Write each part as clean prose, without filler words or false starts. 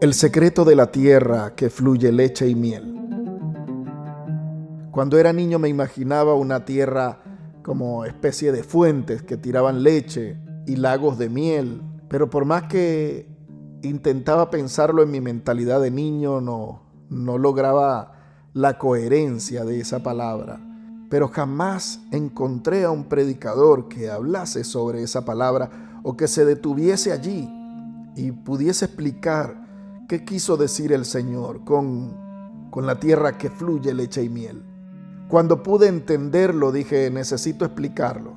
El secreto de la tierra que fluye leche y miel. Cuando era niño me imaginaba una tierra como especie de fuentes que tiraban leche y lagos de miel, pero por más que intentaba pensarlo en mi mentalidad de niño, no lograba la coherencia de esa palabra. Pero jamás encontré a un predicador que hablase sobre esa palabra o que se detuviese allí y pudiese explicar qué quiso decir el Señor con la tierra que fluye leche y miel. Cuando pude entenderlo, dije, necesito explicarlo.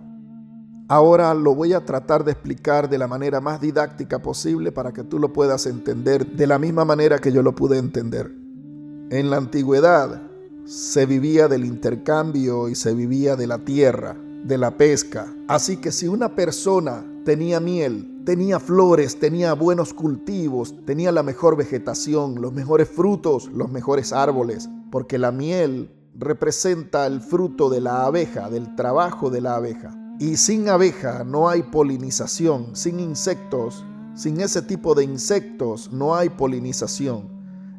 Ahora lo voy a tratar de explicar de la manera más didáctica posible para que tú lo puedas entender de la misma manera que yo lo pude entender. En la antigüedad se vivía del intercambio y se vivía de la tierra, de la pesca. Así que si una persona tenía miel, tenía flores, tenía buenos cultivos, tenía la mejor vegetación, los mejores frutos, los mejores árboles, porque la miel representa el fruto de la abeja, del trabajo de la abeja. Y sin abeja no hay polinización, sin insectos, sin ese tipo de insectos no hay polinización.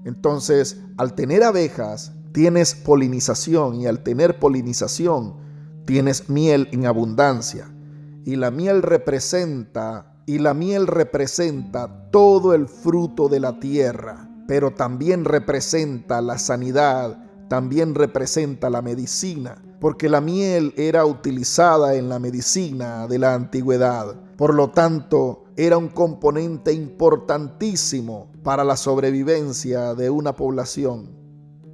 Entonces, al tener abejas, tienes polinización y al tener polinización, tienes miel en abundancia. Y la miel representa todo el fruto de la tierra, pero también representa la sanidad, también representa la medicina, porque la miel era utilizada en la medicina de la antigüedad. Por lo tanto, era un componente importantísimo para la sobrevivencia de una población.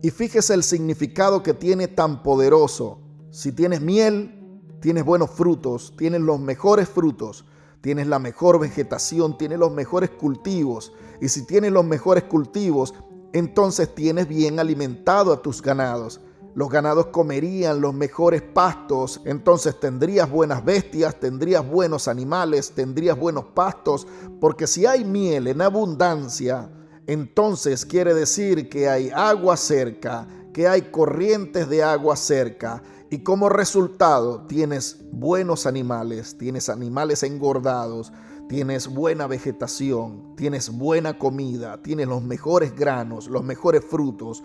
Y fíjese el significado que tiene tan poderoso. Si tienes miel, tienes buenos frutos, tienes los mejores frutos, tienes la mejor vegetación, tienes los mejores cultivos. Y si tienes los mejores cultivos, entonces tienes bien alimentado a tus ganados. Los ganados comerían los mejores pastos, entonces tendrías buenas bestias, tendrías buenos animales, tendrías buenos pastos, porque si hay miel en abundancia, entonces quiere decir que hay agua cerca, que hay corrientes de agua cerca, y como resultado tienes buenos animales, tienes animales engordados, tienes buena vegetación, tienes buena comida, tienes los mejores granos, los mejores frutos,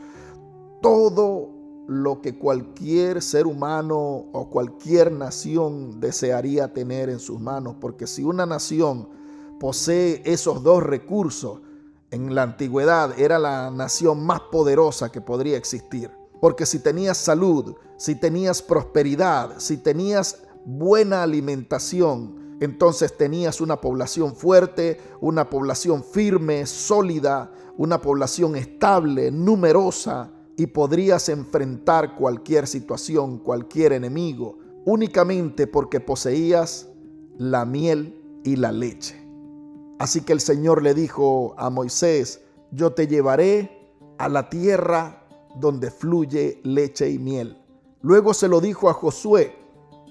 todo lo que cualquier ser humano o cualquier nación desearía tener en sus manos, porque si una nación posee esos dos recursos, en la antigüedad era la nación más poderosa que podría existir, porque si tenías salud, si tenías prosperidad, si tenías buena alimentación, entonces tenías una población fuerte, una población firme, sólida, una población estable, numerosa, y podrías enfrentar cualquier situación, cualquier enemigo, únicamente porque poseías la miel y la leche. Así que el Señor le dijo a Moisés, yo te llevaré a la tierra donde fluye leche y miel. Luego se lo dijo a Josué,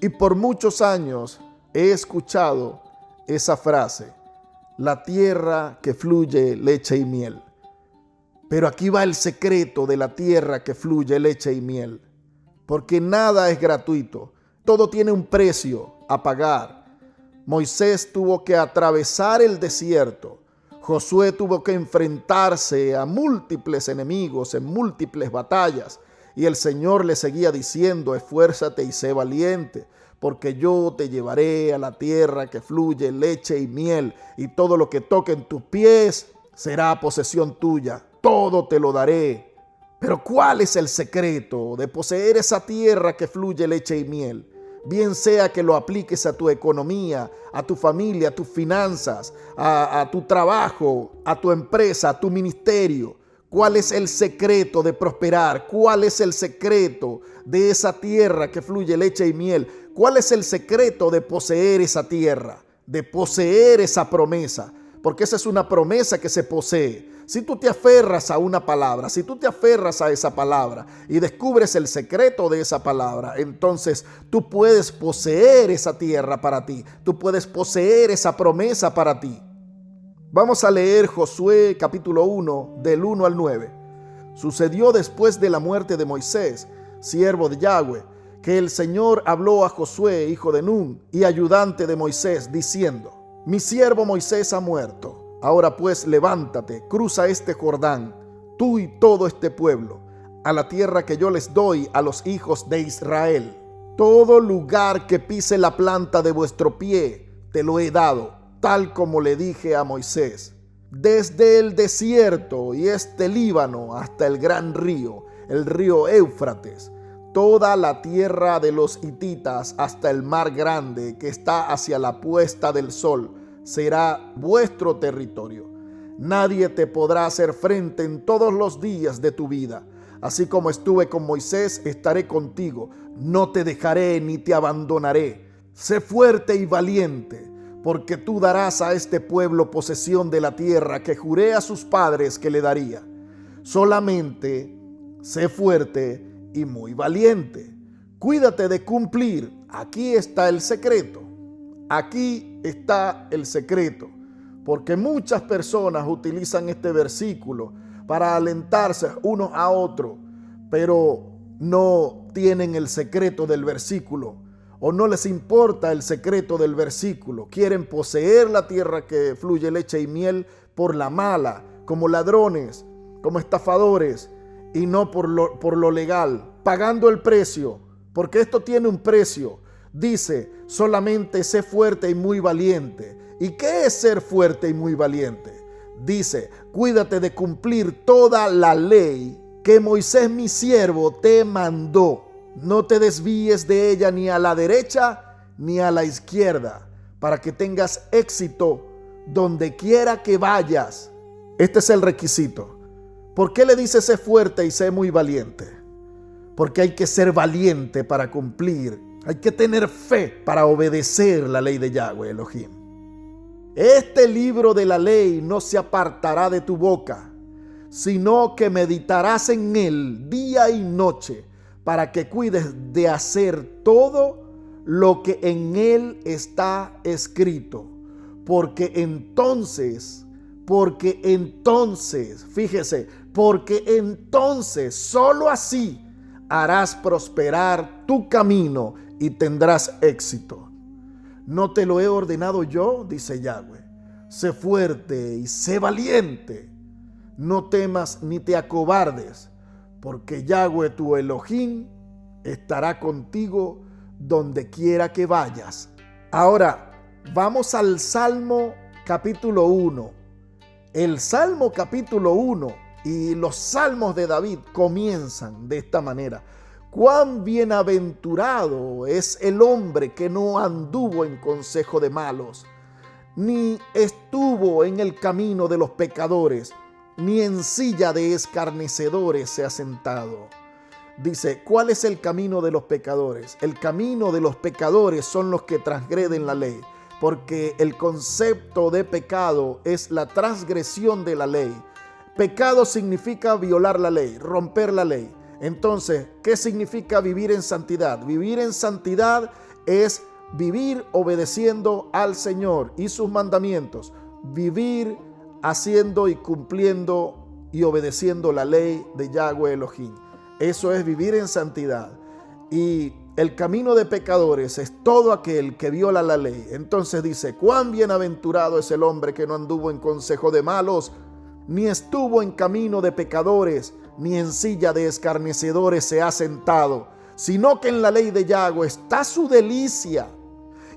y por muchos años he escuchado esa frase, la tierra que fluye leche y miel. Pero aquí va el secreto de la tierra que fluye leche y miel, porque nada es gratuito, todo tiene un precio a pagar. Moisés tuvo que atravesar el desierto, Josué tuvo que enfrentarse a múltiples enemigos en múltiples batallas, y el Señor le seguía diciendo, esfuérzate y sé valiente, porque yo te llevaré a la tierra que fluye leche y miel, y todo lo que toque en tus pies será posesión tuya. Todo te lo daré. Pero ¿cuál es el secreto de poseer esa tierra que fluye leche y miel? Bien sea que lo apliques a tu economía, a tu familia, a tus finanzas, a tu trabajo, a tu empresa, a tu ministerio. ¿Cuál es el secreto de prosperar? ¿Cuál es el secreto de esa tierra que fluye leche y miel? ¿Cuál es el secreto de poseer esa tierra? De poseer esa promesa. Porque esa es una promesa que se posee. Si tú te aferras a una palabra, si tú te aferras a esa palabra y descubres el secreto de esa palabra, entonces tú puedes poseer esa tierra para ti. Tú puedes poseer esa promesa para ti. Vamos a leer Josué capítulo 1 del 1 al 9. Sucedió después de la muerte de Moisés, siervo de Yahweh, que el Señor habló a Josué, hijo de Nun, y ayudante de Moisés, diciendo: mi siervo Moisés ha muerto. Ahora pues levántate, cruza este Jordán, tú y todo este pueblo, a la tierra que yo les doy a los hijos de Israel. Todo lugar que pise la planta de vuestro pie, te lo he dado, tal como le dije a Moisés. Desde el desierto y este Líbano hasta el gran río, el río Éufrates, toda la tierra de los hititas hasta el mar grande que está hacia la puesta del sol, será vuestro territorio. Nadie te podrá hacer frente en todos los días de tu vida. Así como estuve con Moisés, estaré contigo. No te dejaré ni te abandonaré. Sé fuerte y valiente, porque tú darás a este pueblo posesión de la tierra que juré a sus padres que le daría. Solamente sé fuerte y muy valiente. Cuídate de cumplir. Aquí está el secreto. Aquí está el secreto, porque muchas personas utilizan este versículo para alentarse unos a otros, pero no tienen el secreto del versículo o no les importa el secreto del versículo. Quieren poseer la tierra que fluye leche y miel por la mala, como ladrones, como estafadores, y no por lo legal, pagando el precio, porque esto tiene un precio. Dice, solamente sé fuerte y muy valiente. ¿Y qué es ser fuerte y muy valiente? Dice, cuídate de cumplir toda la ley que Moisés mi siervo te mandó. No te desvíes de ella ni a la derecha ni a la izquierda, para que tengas éxito donde quiera que vayas. Este es el requisito. ¿Por qué le dice sé fuerte y sé muy valiente? Porque hay que ser valiente para cumplir. Hay que tener fe para obedecer la ley de Yahweh Elohim. Este libro de la ley no se apartará de tu boca, sino que meditarás en él día y noche, para que cuides de hacer todo lo que en él está escrito. Porque entonces, fíjese, porque entonces solo así harás prosperar tu camino y tendrás éxito. ¿No te lo he ordenado yo?, dice Yahweh. Sé fuerte y sé valiente. No temas ni te acobardes, porque Yahweh tu Elohim estará contigo donde quiera que vayas. Ahora, vamos al Salmo capítulo 1. El Salmo capítulo 1 y los salmos de David comienzan de esta manera. Cuán bienaventurado es el hombre que no anduvo en consejo de malos, ni estuvo en el camino de los pecadores, ni en silla de escarnecedores se ha sentado. Dice, ¿cuál es el camino de los pecadores? El camino de los pecadores son los que transgreden la ley, porque el concepto de pecado es la transgresión de la ley. Pecado significa violar la ley, romper la ley. Entonces, ¿qué significa vivir en santidad? Vivir en santidad es vivir obedeciendo al Señor y sus mandamientos. Vivir haciendo y cumpliendo y obedeciendo la ley de Yahweh Elohim. Eso es vivir en santidad. Y el camino de pecadores es todo aquel que viola la ley. Entonces dice, cuán bienaventurado es el hombre que no anduvo en consejo de malos, ni estuvo en camino de pecadores, ni en silla de escarnecedores se ha sentado, sino que en la ley de Yahweh está su delicia,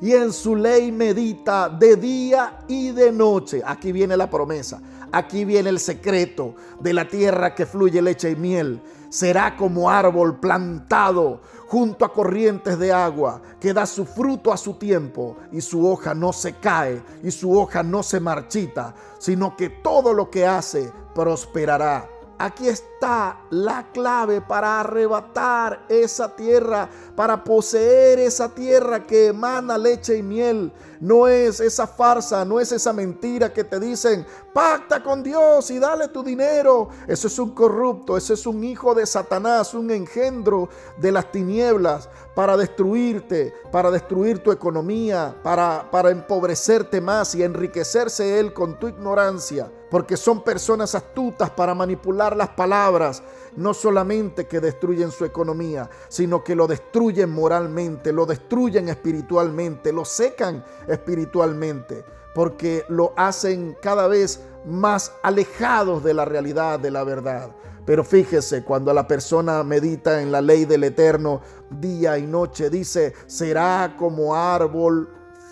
y en su ley medita de día y de noche. Aquí viene la promesa, aquí viene el secreto de la tierra que fluye leche y miel. Será como árbol plantado junto a corrientes de agua, que da su fruto a su tiempo, y su hoja no se cae, y su hoja no se marchita, sino que todo lo que hace prosperará. Aquí está la clave para arrebatar esa tierra, para poseer esa tierra que emana leche y miel. No es esa farsa, no es esa mentira que te dicen, pacta con Dios y dale tu dinero. Eso es un corrupto, eso es un hijo de Satanás, un engendro de las tinieblas para destruirte, para destruir tu economía, para empobrecerte más y enriquecerse él con tu ignorancia. Porque son personas astutas para manipular las palabras, no solamente que destruyen su economía, sino que lo destruyen moralmente, lo destruyen espiritualmente, lo secan espiritualmente. porque lo hacen cada vez más alejados de la realidad, de la verdad. Pero fíjese, cuando la persona medita en la ley del Eterno día y noche, dice, será como árbol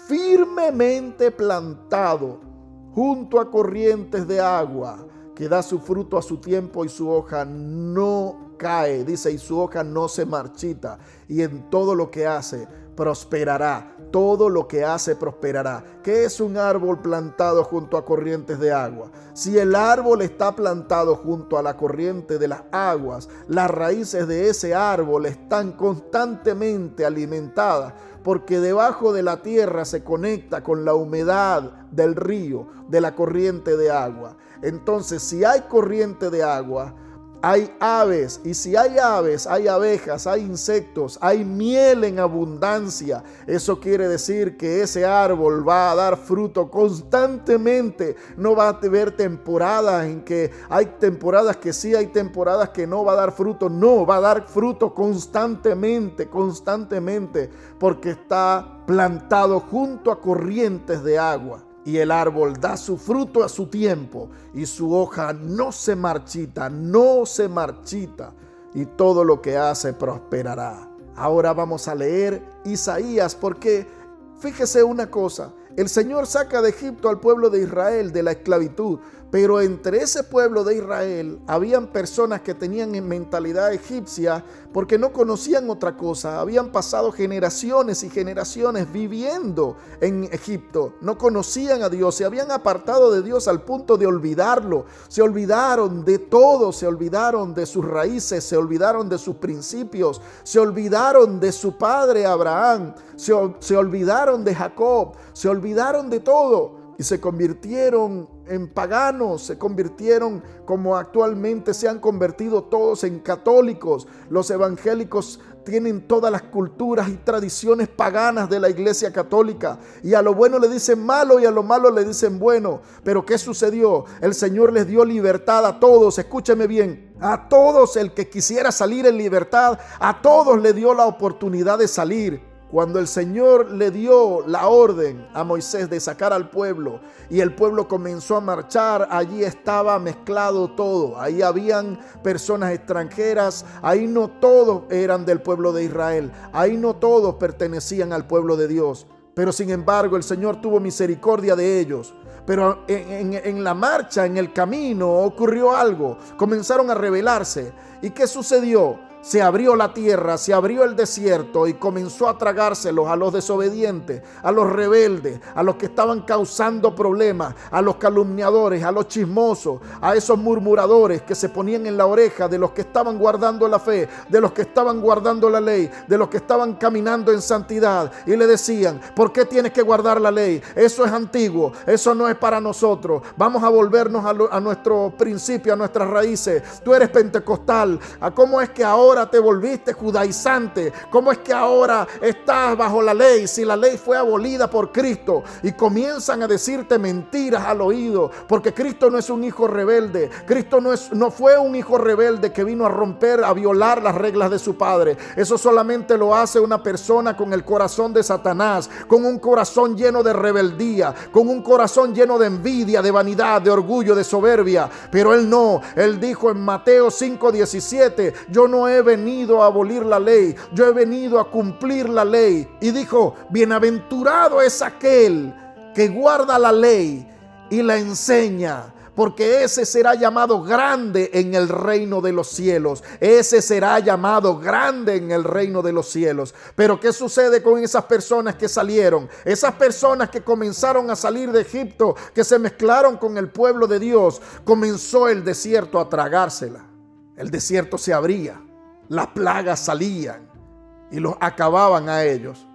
firmemente plantado junto a corrientes de agua, que da su fruto a su tiempo y su hoja no cae, dice, y su hoja no se marchita, y en todo lo que hace prosperará. Todo lo que hace prosperará. ¿Qué es un árbol plantado junto a corrientes de agua? Si el árbol está plantado junto a la corriente de las aguas, las raíces de ese árbol están constantemente alimentadas, porque debajo de la tierra se conecta con la humedad del río, de la corriente de agua. Entonces, si hay corriente de agua, hay aves, y si hay aves, hay abejas, hay insectos, hay miel en abundancia. Eso quiere decir que ese árbol va a dar fruto constantemente. No va a haber temporadas en que hay temporadas que sí, hay temporadas que no va a dar fruto. No, va a dar fruto constantemente, porque está plantado junto a corrientes de agua. Y el árbol da su fruto a su tiempo, y su hoja no se marchita, y todo lo que hace prosperará. Ahora vamos a leer Isaías, porque fíjese una cosa, el Señor saca de Egipto al pueblo de Israel de la esclavitud, pero entre ese pueblo de Israel habían personas que tenían mentalidad egipcia porque no conocían otra cosa. Habían pasado generaciones y generaciones viviendo en Egipto. No conocían a Dios, se habían apartado de Dios al punto de olvidarlo. Se olvidaron de todo, se olvidaron de sus raíces, se olvidaron de sus principios, se olvidaron de su padre Abraham, se olvidaron de Jacob, se olvidaron de todo. Y se convirtieron en paganos, se convirtieron como actualmente se han convertido todos en católicos. Los evangélicos tienen todas las culturas y tradiciones paganas de la iglesia católica. Y a lo bueno le dicen malo y a lo malo le dicen bueno. Pero ¿qué sucedió? El Señor les dio libertad a todos, escúcheme bien. A todos, el que quisiera salir en libertad, a todos le dio la oportunidad de salir. Cuando el Señor le dio la orden a Moisés de sacar al pueblo y el pueblo comenzó a marchar, allí estaba mezclado todo. Ahí habían personas extranjeras, ahí no todos eran del pueblo de Israel, ahí no todos pertenecían al pueblo de Dios. Pero sin embargo el Señor tuvo misericordia de ellos. Pero en la marcha, en el camino, ocurrió algo. Comenzaron a rebelarse. ¿Y qué sucedió? Se abrió la tierra, se abrió el desierto y comenzó a tragárselos a los desobedientes, a los rebeldes, a los que estaban causando problemas, a los calumniadores, a los chismosos, a esos murmuradores que se ponían en la oreja de los que estaban guardando la fe, de los que estaban guardando la ley, de los que estaban caminando en santidad, y le decían, ¿por qué tienes que guardar la ley? Eso es antiguo, eso no es para nosotros, vamos a volvernos a nuestro principio, a nuestras raíces. Tú eres pentecostal, ¿cómo es que ahora te volviste judaizante? ¿Cómo es que ahora estás bajo la ley si la ley fue abolida por Cristo? Y comienzan a decirte mentiras al oído, porque Cristo no es un hijo rebelde. Cristo no fue un hijo rebelde que vino a romper, a violar las reglas de su padre. Eso solamente lo hace una persona con el corazón de Satanás, con un corazón lleno de rebeldía, con un corazón lleno de envidia, de vanidad, de orgullo, de soberbia. Pero él no, él dijo en Mateo 5:17, yo no he venido a abolir la ley, yo he venido a cumplir la ley. Y dijo, bienaventurado es aquel que guarda la ley y la enseña, porque ese será llamado grande en el reino de los cielos. Ese será llamado grande en el reino de los cielos. Pero ¿qué sucede con esas personas que salieron? Esas personas que comenzaron a salir de Egipto, que se mezclaron con el pueblo de Dios. Comenzó el desierto a tragársela. El desierto se abría. Las plagas salían y los acababan a ellos.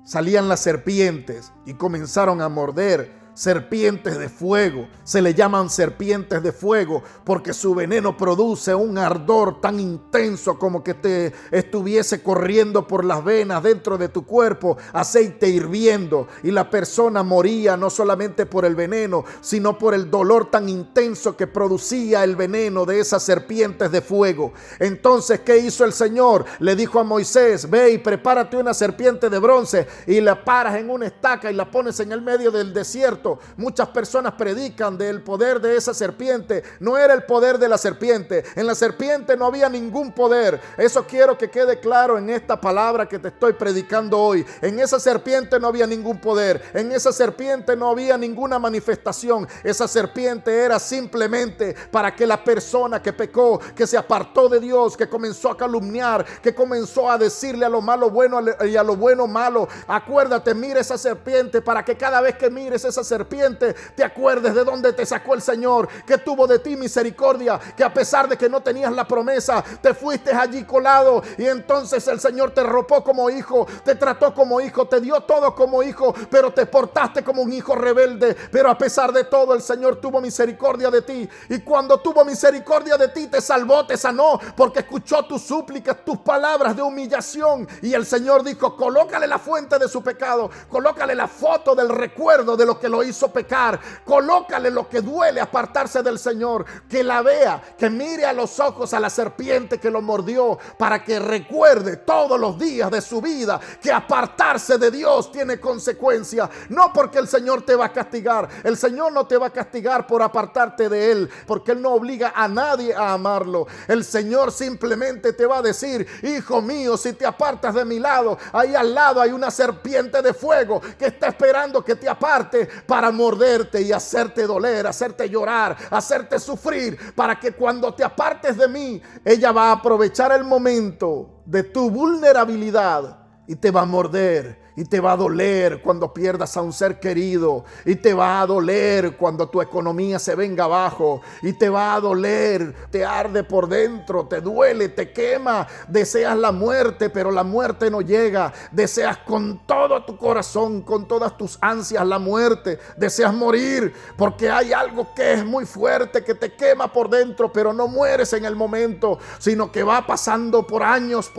Salían las serpientes y comenzaron a morder. Serpientes de fuego, se le llaman serpientes de fuego porque su veneno produce un ardor tan intenso como que te estuviese corriendo por las venas dentro de tu cuerpo, aceite hirviendo, y la persona moría no solamente por el veneno, sino por el dolor tan intenso que producía el veneno de esas serpientes de fuego. Entonces, ¿qué hizo el Señor? Le dijo a Moisés, ve y prepárate una serpiente de bronce y la paras en una estaca y la pones en el medio del desierto cierto, muchas personas predican del poder de esa serpiente. No era el poder de la serpiente. En la serpiente no había ningún poder. Eso quiero que quede claro en esta palabra que te estoy predicando hoy. En esa serpiente no había ningún poder. En esa serpiente no había ninguna manifestación. Esa serpiente era simplemente para que la persona que pecó, que se apartó de Dios, que comenzó a calumniar, que comenzó a decirle a lo malo bueno y a lo bueno malo. Acuérdate, mira esa serpiente, para que cada vez que mires esa serpiente te acuerdes de dónde te sacó el Señor, que tuvo de ti misericordia, que a pesar de que no tenías la promesa, te fuiste allí colado y entonces el Señor te arropó como hijo, te trató como hijo, te dio todo como hijo, pero te portaste como un hijo rebelde. Pero a pesar de todo, el Señor tuvo misericordia de ti, y cuando tuvo misericordia de ti, te salvó, te sanó, porque escuchó tus súplicas, tus palabras de humillación. Y el Señor dijo: colócale la fuente de su pecado, colócale la foto del recuerdo de lo que lo hizo pecar, colócale lo que duele apartarse del Señor, que la vea, que mire a los ojos a la serpiente que lo mordió, para que recuerde todos los días de su vida que apartarse de Dios tiene consecuencias. No porque el Señor te va a castigar, el Señor no te va a castigar por apartarte de Él, porque Él no obliga a nadie a amarlo. El Señor simplemente te va a decir: hijo mío, si te apartas de mi lado, ahí al lado hay una serpiente de fuego que está esperando que te aparte para morderte y hacerte doler, hacerte llorar, hacerte sufrir, para que cuando te apartes de mí, ella va a aprovechar el momento de tu vulnerabilidad y te va a morder. Y te va a doler cuando pierdas a un ser querido. Y te va a doler cuando tu economía se venga abajo. Y te va a doler, te arde por dentro, te duele, te quema. Deseas la muerte, pero la muerte no llega. Deseas con todo tu corazón, con todas tus ansias la muerte. Deseas morir porque hay algo que es muy fuerte, que te quema por dentro, pero no mueres en el momento, sino que va pasando por años,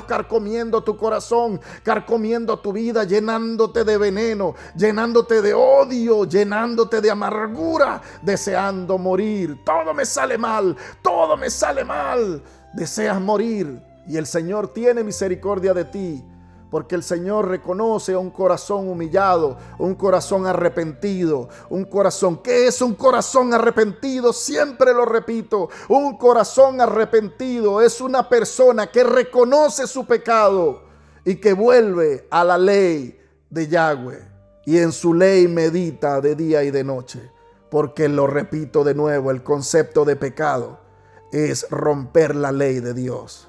carcomiendo tu corazón, carcomiendo tu vida, llenándote de veneno, llenándote de odio, llenándote de amargura, deseando morir. Todo me sale mal, todo me sale mal. Deseas morir y el Señor tiene misericordia de ti, porque el Señor reconoce a un corazón humillado, un corazón arrepentido, un corazón. ¿Qué es un corazón arrepentido? Siempre lo repito, un corazón arrepentido es una persona que reconoce su pecado y que vuelve a la ley de Yahweh y en su ley medita de día y de noche. Porque lo repito de nuevo, el concepto de pecado es romper la ley de Dios,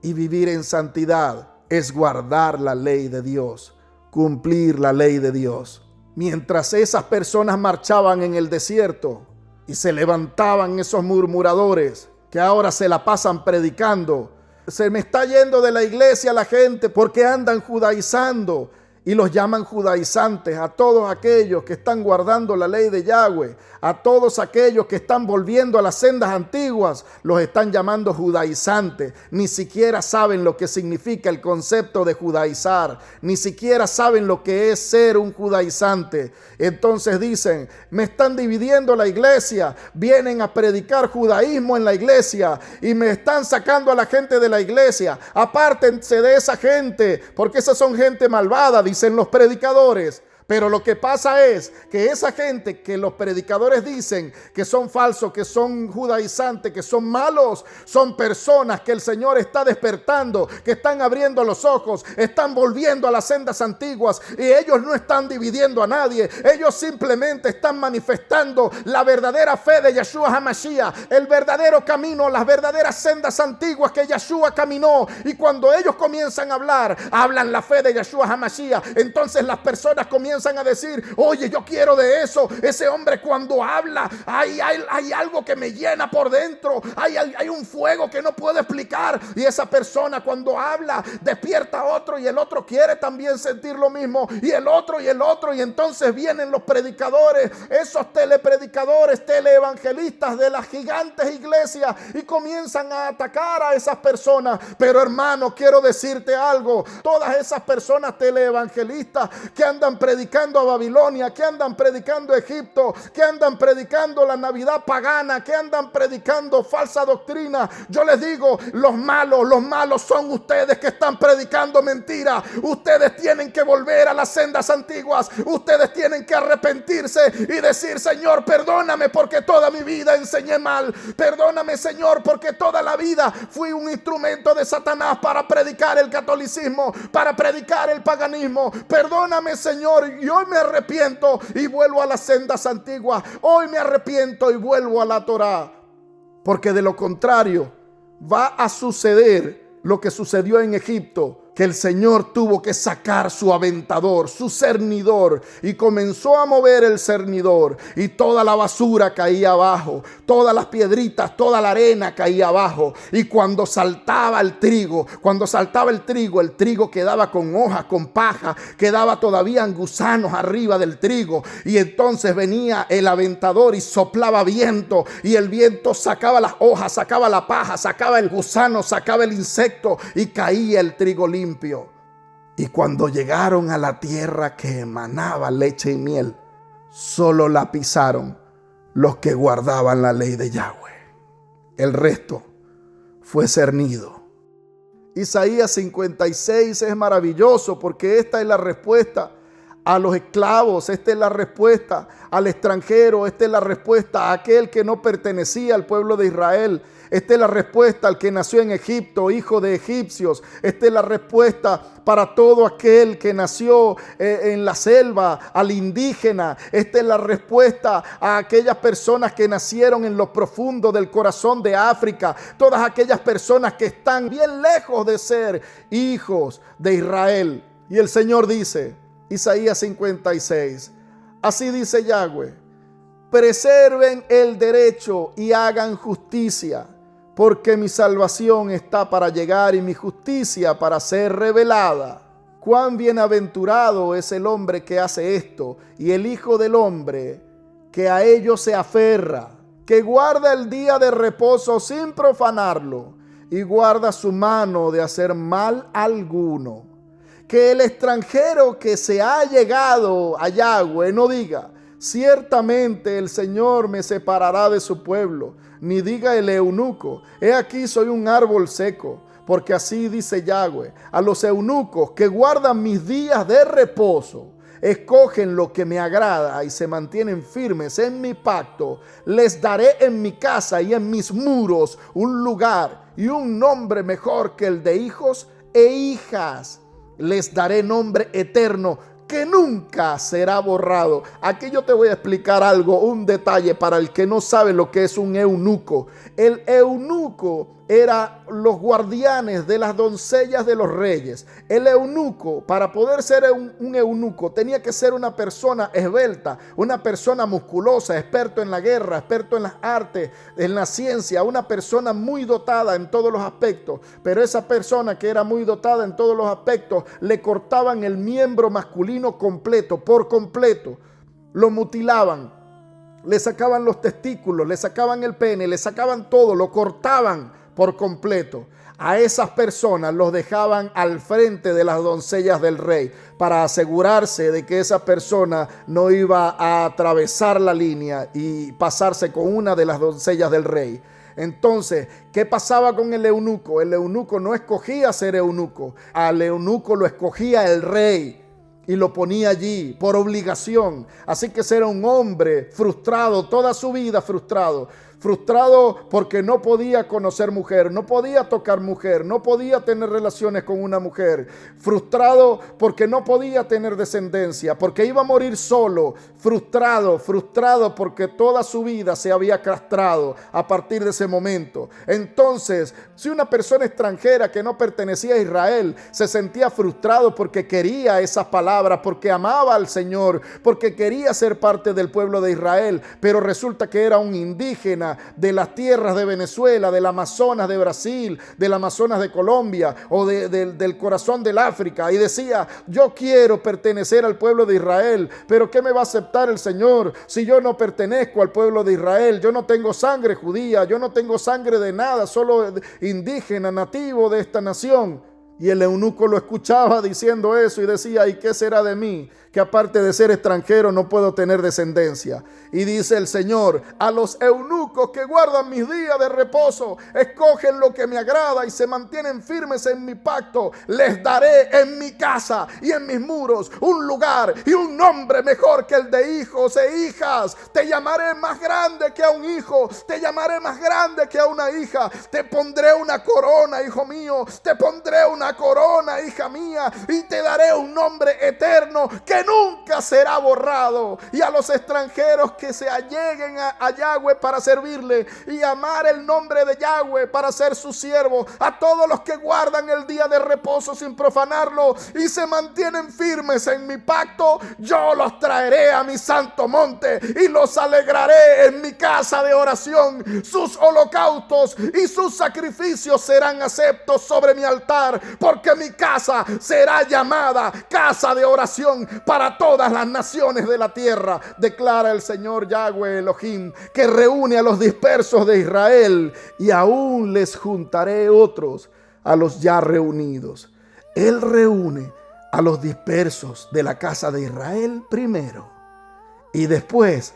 y vivir en santidad es guardar la ley de Dios, cumplir la ley de Dios. Mientras esas personas marchaban en el desierto y se levantaban esos murmuradores que ahora se la pasan predicando: se me está yendo de la iglesia la gente porque andan judaizando, y los llaman judaizantes a todos aquellos que están guardando la ley de Yahweh. A todos aquellos que están volviendo a las sendas antiguas, los están llamando judaizantes. Ni siquiera saben lo que significa el concepto de judaizar. Ni siquiera saben lo que es ser un judaizante. Entonces dicen: me están dividiendo la iglesia. Vienen a predicar judaísmo en la iglesia y me están sacando a la gente de la iglesia. Apártense de esa gente, porque esas son gente malvada, dicen los predicadores. Pero lo que pasa es que esa gente que los predicadores dicen que son falsos, que son judaizantes, que son malos, son personas que el Señor está despertando, que están abriendo los ojos, están volviendo a las sendas antiguas, y ellos no están dividiendo a nadie. Ellos simplemente están manifestando la verdadera fe de Yeshua HaMashiach, el verdadero camino, las verdaderas sendas antiguas que Yeshua caminó. Y cuando ellos comienzan a hablar, hablan la fe de Yeshua HaMashiach, entonces las personas comienzan a decir: oye, yo quiero de eso. Ese hombre cuando habla, hay algo que me llena por dentro, hay un fuego que no puedo explicar. Y esa persona cuando habla despierta a otro, y el otro quiere también sentir lo mismo, y el otro, y entonces vienen los predicadores, esos telepredicadores, teleevangelistas de las gigantes iglesias, y comienzan a atacar a esas personas. Pero hermano, quiero decirte algo: todas esas personas teleevangelistas que andan predicando predicando a Babilonia, que andan predicando a Egipto, que andan predicando la Navidad pagana, que andan predicando falsa doctrina. Yo les digo, los malos son ustedes que están predicando mentira. Ustedes tienen que volver a las sendas antiguas. Ustedes tienen que arrepentirse y decir: Señor, perdóname porque toda mi vida enseñé mal. Perdóname, Señor, porque toda la vida fui un instrumento de Satanás para predicar el catolicismo, para predicar el paganismo. Perdóname, Señor, y hoy me arrepiento y vuelvo a las sendas antiguas. Hoy me arrepiento y vuelvo a la Torá, porque de lo contrario va a suceder lo que sucedió en Egipto, que el Señor tuvo que sacar su aventador, su cernidor, y comenzó a mover el cernidor, y toda la basura caía abajo, todas las piedritas, toda la arena caía abajo. Y cuando saltaba el trigo, el trigo quedaba con hojas, con paja, quedaba todavía gusanos arriba del trigo. Y entonces venía el aventador y soplaba viento, y el viento sacaba las hojas, sacaba la paja, sacaba el gusano, sacaba el insecto, y caía el trigo limpio. Y cuando llegaron a la tierra que emanaba leche y miel, solo la pisaron los que guardaban la ley de Yahweh. El resto fue cernido. Isaías 56 es maravilloso, porque esta es la respuesta a los esclavos, esta es la respuesta al extranjero, esta es la respuesta a aquel que no pertenecía al pueblo de Israel. Esta es la respuesta al que nació en Egipto, hijo de egipcios. Esta es la respuesta para todo aquel que nació en la selva, al indígena. Esta es la respuesta a aquellas personas que nacieron en lo profundo del corazón de África. Todas aquellas personas que están bien lejos de ser hijos de Israel. Y el Señor dice, Isaías 56, así dice Yahweh: preserven el derecho y hagan justicia, porque mi salvación está para llegar y mi justicia para ser revelada. Cuán bienaventurado es el hombre que hace esto, y el Hijo del Hombre que a ello se aferra, que guarda el día de reposo sin profanarlo, y guarda su mano de hacer mal alguno. Que el extranjero que se ha llegado a Yahweh no diga: ciertamente el Señor me separará de su pueblo, ni diga el eunuco: he aquí soy un árbol seco. Porque así dice Yahweh: a los eunucos que guardan mis días de reposo, escogen lo que me agrada y se mantienen firmes en mi pacto, les daré en mi casa y en mis muros un lugar y un nombre mejor que el de hijos e hijas. Les daré nombre eterno que nunca será borrado. Aquí yo te voy a explicar algo, un detalle para el que no sabe lo que es un eunuco. El eunuco era los guardianes de las doncellas de los reyes. El eunuco, para poder ser un eunuco, tenía que ser una persona esbelta, una persona musculosa, experto en la guerra, experto en las artes, en la ciencia, una persona muy dotada en todos los aspectos. Pero esa persona que era muy dotada en todos los aspectos, le cortaban el miembro masculino completo, por completo. Lo mutilaban, le sacaban los testículos, le sacaban el pene, le sacaban todo, lo cortaban por completo. A esas personas los dejaban al frente de las doncellas del rey para asegurarse de que esa persona no iba a atravesar la línea y pasarse con una de las doncellas del rey. Entonces, ¿qué pasaba con el eunuco? El eunuco no escogía ser eunuco. Al eunuco lo escogía el rey y lo ponía allí por obligación. Así que era un hombre frustrado, toda su vida frustrado porque no podía conocer mujer, no podía tocar mujer, no podía tener relaciones con una mujer, frustrado porque no podía tener descendencia, porque iba a morir solo, frustrado porque toda su vida se había castrado a partir de ese momento. Entonces, si una persona extranjera que no pertenecía a Israel se sentía frustrado porque quería esas palabras, porque amaba al Señor, porque quería ser parte del pueblo de Israel, pero resulta que era un indígena de las tierras de Venezuela, del Amazonas de Brasil, del Amazonas de Colombia o del corazón del África, y decía: yo quiero pertenecer al pueblo de Israel, pero ¿qué me va a aceptar el Señor si yo no pertenezco al pueblo de Israel? Yo no tengo sangre judía, yo no tengo sangre de nada, solo indígena, nativo de esta nación. Y el eunuco lo escuchaba diciendo eso y decía: ¿y qué será de mí? que aparte de ser extranjero no puedo tener descendencia. Y dice el Señor: a los eunucos que guardan mis días de reposo, escogen lo que me agrada y se mantienen firmes en mi pacto, les daré en mi casa y en mis muros un lugar y un nombre mejor que el de hijos e hijas. Te llamaré más grande que a un hijo, te llamaré más grande que a una hija. Te pondré una corona, hijo mío, te pondré una corona, hija mía, y te daré un nombre eterno que nunca será borrado. Y a los extranjeros que se alleguen a Yahweh para servirle y amar el nombre de Yahweh para ser su siervo, a todos los que guardan el día de reposo sin profanarlo y se mantienen firmes en mi pacto, yo los traeré a mi santo monte y los alegraré en mi casa de oración. Sus holocaustos y sus sacrificios serán aceptos sobre mi altar, porque mi casa será llamada casa de oración para todas las naciones de la tierra, declara el Señor Yahweh Elohim, que reúne a los dispersos de Israel, y aún les juntaré otros a los ya reunidos. Él reúne a los dispersos de la casa de Israel primero, y después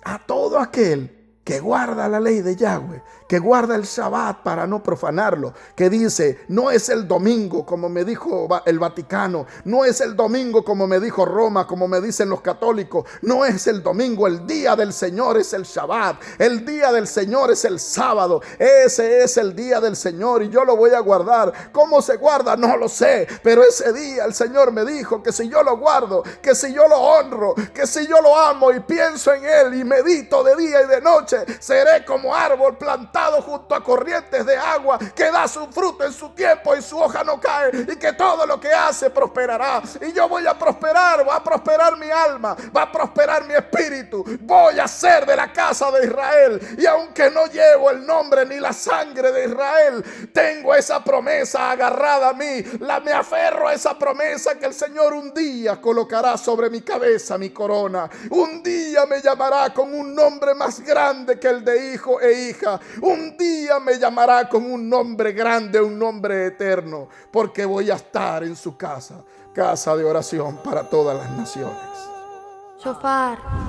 a todo aquel que guarda la ley de Yahweh, que guarda el Shabbat para no profanarlo, que dice: no es el domingo como me dijo el Vaticano, no es el domingo como me dijo Roma, como me dicen los católicos, no es el domingo, el día del Señor es el Shabbat, el día del Señor es el sábado, ese es el día del Señor y yo lo voy a guardar. ¿Cómo se guarda? No lo sé, pero ese día el Señor me dijo que si yo lo guardo, que si yo lo honro, que si yo lo amo y pienso en Él y medito de día y de noche, seré como árbol plantado junto a corrientes de agua, que da su fruto en su tiempo y su hoja no cae, y que todo lo que hace prosperará. Y yo voy a prosperar, va a prosperar mi alma, va a prosperar mi espíritu. Voy a ser de la casa de Israel, y aunque no llevo el nombre ni la sangre de Israel, tengo esa promesa agarrada a mí. Me aferro a esa promesa, que el Señor un día colocará sobre mi cabeza mi corona. Un día me llamará con un nombre más grande que el de hijo e hija. Un día me llamará con un nombre grande, un nombre eterno, porque voy a estar en su casa, casa de oración para todas las naciones. Shofar.